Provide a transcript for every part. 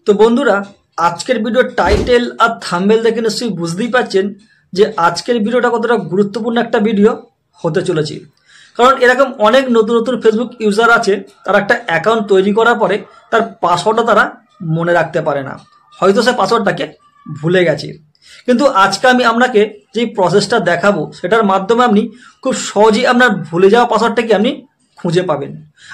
তো বন্ধুরা, আজকের ভিডিওর টাইটেল আর থাম্বনেল দেখে নিশ্চয়ই বুঝতেই পারছেন যে আজকের ভিডিওটা কতটা গুরুত্বপূর্ণ একটা ভিডিও হতে চলেছে। কারণ এরকম অনেক নতুন নতুন ফেসবুক ইউজার আছে, তারা একটা অ্যাকাউন্ট তৈরি করার পরে তার পাসওয়ার্ডটা তারা মনে রাখতে পারে না, হয়তো সে পাসওয়ার্ডটাকে ভুলে গেছে। কিন্তু আজকে আমি আপনাকে যে প্রসেসটা দেখাবো সেটার মাধ্যমে আপনি খুব সহজেই আপনার ভুলে যাওয়া পাসওয়ার্ডটাকে আপনি খুঁজে পাবেন।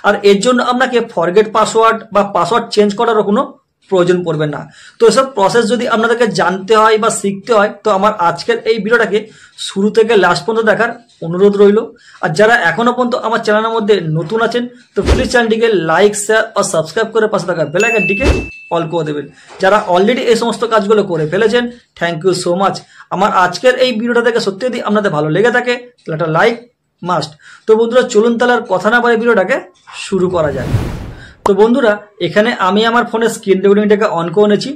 আর এর জন্য আপনাকে ফরগেট পাসওয়ার্ড বা পাসওয়ার্ড চেঞ্জ করারও কোনো প্রয়োজন পড়বে না। তো এসব প্রসেস যদি আপনাদেরকে জানতে হয় বা শিখতে হয় তো আমার আজকের এই ভিডিওটাকে শুরু থেকে লাস্ট পর্যন্ত দেখার অনুরোধ রইল। আর যারা এখনো পর্যন্ত আমার চ্যানেলের মধ্যে নতুন আছেন তো প্লিজ চ্যানেলটিকে লাইক, শেয়ার ও সাবস্ক্রাইব করে পাশে থাকা বেল আইকনটিকে অল করে দেবেন। যারা অলরেডি এই সমস্ত কাজগুলো করে ফেলেছেন থ্যাংক ইউ সো মাচ। আমার আজকের এই ভিডিওটা থেকে সত্যি যদি আপনাদের ভালো লেগে থাকে তাহলে একটা লাইক মাস্ট। তো বন্ধুরা চলুন তাহলে আর কথা না বলে ভিডিওটাকে শুরু করা যায়। তো বন্ধুরা, এখানে আমি আমার ফোনের স্ক্রিন রেকর্ডিংটাকে অন করে নিয়েছি।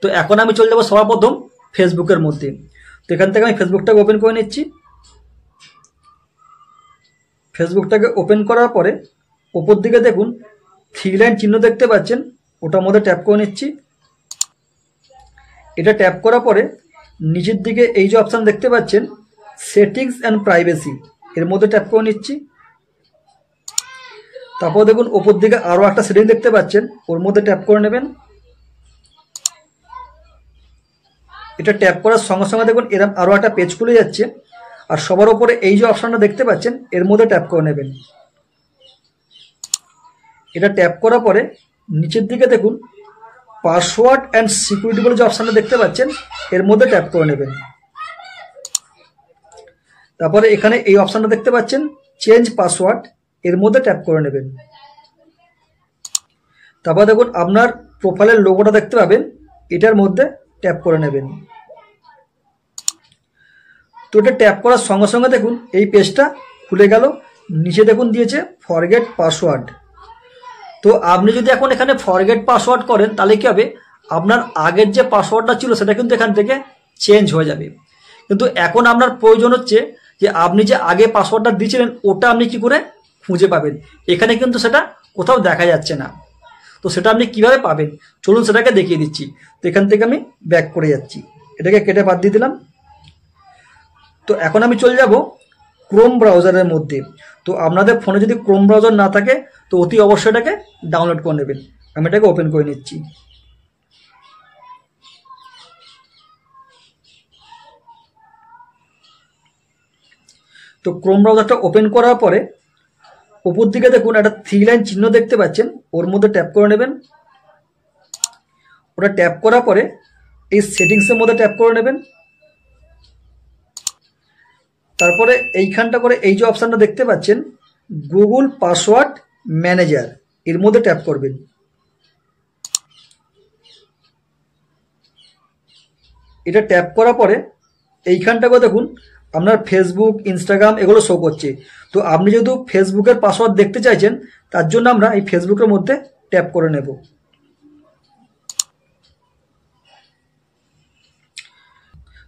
তো এখন আমি চলে যাবো সবার প্রথম ফেসবুকের মধ্যে। তো এখান থেকে আমি ফেসবুকটাকে ওপেন করে নিচ্ছি। ফেসবুকটাকে ওপেন করার পরে ওপর দিকে দেখুন 3 লাইন চিহ্ন দেখতে পাচ্ছেন, ওটার মধ্যে ট্যাপ করে নিচ্ছি। এটা ট্যাপ করার পরে নিচের দিকে এই যে অপশান দেখতে পাচ্ছেন সেটিংস অ্যান্ড প্রাইভেসি, এর মধ্যে ট্যাপ করে নিচ্ছি। তারপর দেখুন ওপর দিকে আরও একটা সেটিং দেখতে পাচ্ছেন, ওর মধ্যে ট্যাপ করে নেবেন। এটা ট্যাপ করার সঙ্গে সঙ্গে দেখুন এরকম আরও একটা পেজ খুলে যাচ্ছে। আর সবার ওপরে এই যে অপশানটা দেখতে পাচ্ছেন এর মধ্যে ট্যাপ করে নেবেন। এটা ট্যাপ করার পরে নিচের দিকে দেখুন পাসওয়ার্ড অ্যান্ড সিকিউরিটি বলে যে অপশানটা দেখতে পাচ্ছেন এর মধ্যে ট্যাপ করে নেবেন। তারপরে এখানে এই অপশানটা দেখতে পাচ্ছেন চেঞ্জ পাসওয়ার্ড, এর মধ্যে ট্যাপ করে নেবেন। তারপর দেখুন আপনার প্রোফাইলের লোগোটা দেখতে পাবেন, এটার মধ্যে ট্যাপ করে নেবেন। তো এটা ট্যাপ করার সঙ্গে সঙ্গে দেখুন এই পেজটা খুলে গেল। নিচে দেখুন দিয়েছে ফরগেট পাসওয়ার্ড। তো আপনি যদি এখন এখানে ফরগেট পাসওয়ার্ড করেন তাহলে কি হবে, আপনার আগের যে পাসওয়ার্ডটা ছিল সেটা কিন্তু এখান থেকে চেঞ্জ হয়ে যাবে। কিন্তু এখন আপনার প্রয়োজন হচ্ছে যে আপনি যে আগে পাসওয়ার্ডটা দিয়েছিলেন ওটা আপনি কি করে খুঁজে পাবেন। এখানে কিন্তু সেটা কোথাও দেখা যাচ্ছে না। তো সেটা আপনি কিভাবে পাবেন চলুন সেটাকে দেখিয়ে দিচ্ছি। তো এখান থেকে আমি ব্যাক করে যাচ্ছি, এটাকে কেটে বাদ দিয়ে দিলাম। তো এখন আমি চলে যাব ক্রোম ব্রাউজারের মধ্যে। তো আপনাদের ফোনে যদি ক্রোম ব্রাউজার না থাকে তো অতি অবশ্যই এটাকে ডাউনলোড করে নেবেন। আমি এটাকে ওপেন করে নিচ্ছি। তো ক্রোম ব্রাউজারটা ওপেন করার পরে উপর দিকে দেখুন একটা 3 লাইন চিহ্ন দেখতে পাচ্ছেন, ওর মধ্যে ট্যাপ করে নেবেন। ওটা ট্যাপ করার পরে এই সেটিংসের মধ্যে ট্যাপ করে নেবেন। তারপরে এইখানটা করে এই যে অপশানটা দেখতে পাচ্ছেন গুগল পাসওয়ার্ড ম্যানেজার, এর মধ্যে ট্যাপ করবেন। এটা ট্যাপ করার পরে এইখানটা করে দেখুন আপনার ফেসবুক, ইনস্টাগ্রাম এগুলো শো করছে। তো আপনি যেহেতু ফেসবুকের পাসওয়ার্ড দেখতে চাইছেন তার জন্য আমরা এই ফেসবুকের মধ্যে ট্যাপ করে নেব।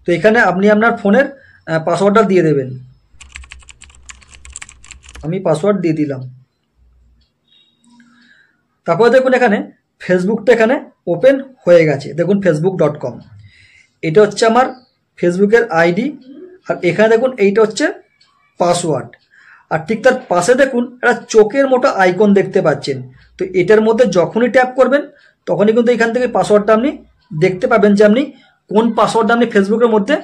তো এখানে আপনি আপনার ফোনের পাসওয়ার্ডটা দিয়ে দেবেন। আমি পাসওয়ার্ড দিয়ে দিলাম। তারপরে দেখুন এখানে ফেসবুকটা এখানে ওপেন হয়ে গেছে। দেখুন facebook.com, এটা হচ্ছে আমার ফেসবুকের আইডি। আর এখানে দেখুন এইটা হচ্ছে পাসওয়ার্ড। আর ঠিক তার পাশে দেখুন একটা চোখের মতো আইকন দেখতে পাচ্ছেন। তো এটার মধ্যে যখনই ট্যাপ করবেন তখনই কিন্তু এখান থেকে পাসওয়ার্ডটা আপনি দেখতে পাবেন যে আপনি কোন পাসওয়ার্ডটা আপনি ফেসবুকের মধ্যে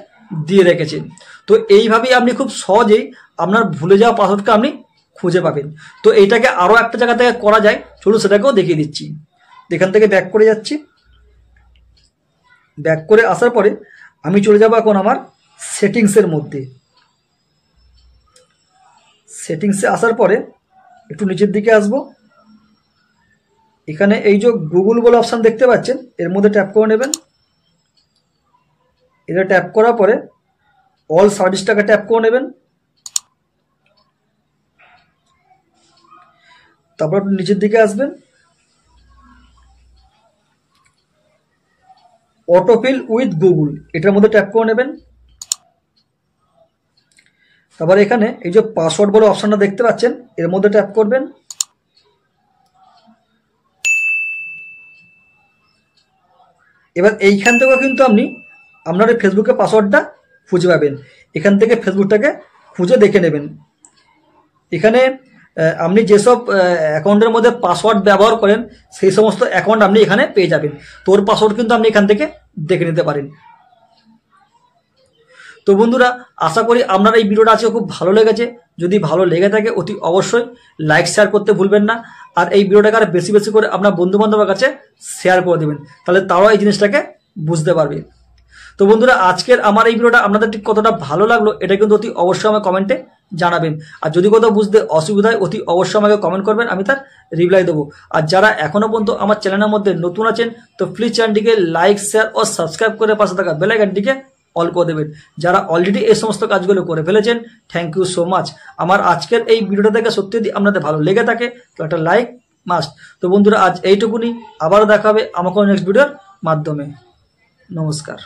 দিয়ে রেখেছেন। তো এইভাবেই আপনি খুব সহজেই আপনার ভুলে যাওয়া পাসওয়ার্ডকে আপনি খুঁজে পাবেন। তো এইটাকে আরও একটা জায়গা থেকে করা যায়, চলুন সেটাকেও দেখিয়ে দিচ্ছি। এখান থেকে ব্যাক করে যাচ্ছি। ব্যাক করে আসার পরে আমি চলে যাব এখন আমার সেটিংসের মধ্যে। সেটিংসে আসার পরে একটু নিচের দিকে আসব। এখানে এই যে গুগল বলে অপশান দেখতে পাচ্ছেন এর মধ্যে ট্যাপ করে নেবেন। এটা ট্যাপ করার পরে অল সার্ভিসটাকে ট্যাপ করে নেবেন। তারপর নিচের দিকে আসবেন, অটোফিল উইথ গুগল এটার মধ্যে ট্যাপ করে নেবেন। তারপর এখানে এই যে পাসওয়ার্ড বলে অপশানটা দেখতে পাচ্ছেন এর মধ্যে ট্যাপ করবেন। এবার এইখান থেকেও কিন্তু আপনি আপনার এই ফেসবুকের পাসওয়ার্ডটা খুঁজে পাবেন। এখান থেকে ফেসবুকটাকে খুঁজে দেখে নেবেন। এখানে আপনি যেসব অ্যাকাউন্টের মধ্যে পাসওয়ার্ড ব্যবহার করেন সেই সমস্ত অ্যাকাউন্ট আপনি এখানে পেয়ে যাবেন। তোর পাসওয়ার্ড কিন্তু আপনি এখান থেকে দেখে নিতে পারেন। তো বন্ধুরা, আশা করি আপনার এই ভিডিওটা আজকে খুব ভালো লেগেছে। যদি ভালো লেগে থাকে অতি অবশ্যই লাইক শেয়ার করতে ভুলবেন না। আর এই ভিডিওটাকে আর বেশি বেশি করে আপনার বন্ধু বান্ধবের কাছে শেয়ার করে দেবেন, তাহলে তারাও এই জিনিসটাকে বুঝতে পারবে। তো বন্ধুরা, আজকের আমার এই ভিডিওটা আপনাদের ঠিক কতটা ভালো লাগলো এটা কিন্তু অতি অবশ্যই আমাকে কমেন্টে জানাবেন। আর যদি কোথাও বুঝতে অসুবিধা হয় অতি অবশ্যই আমাকে কমেন্ট করবেন, আমি তার রিপ্লাই দেবো। আর যারা এখনো পর্যন্ত আমার চ্যানেলের মধ্যে নতুন আছেন তো প্লিজ চ্যানেলটিকে লাইক শেয়ার ও সাবস্ক্রাইব করে পাশে থাকা বেল আইকনটিকে অল করে দেবেন। যারা অলরেডি এই সমস্ত কাজগুলো করে ফেলেছেন থ্যাংক ইউ সো মাচ। আমার আজকের এই ভিডিওটা থেকে সত্যি যদি আপনাদের ভালো লেগে থাকে তো একটা লাইক মাস্ট। তো বন্ধুরা, আজ এইটুকুনি, আবারও দেখা হবে আমাকে নেক্সট ভিডিওর মাধ্যমে। নমস্কার।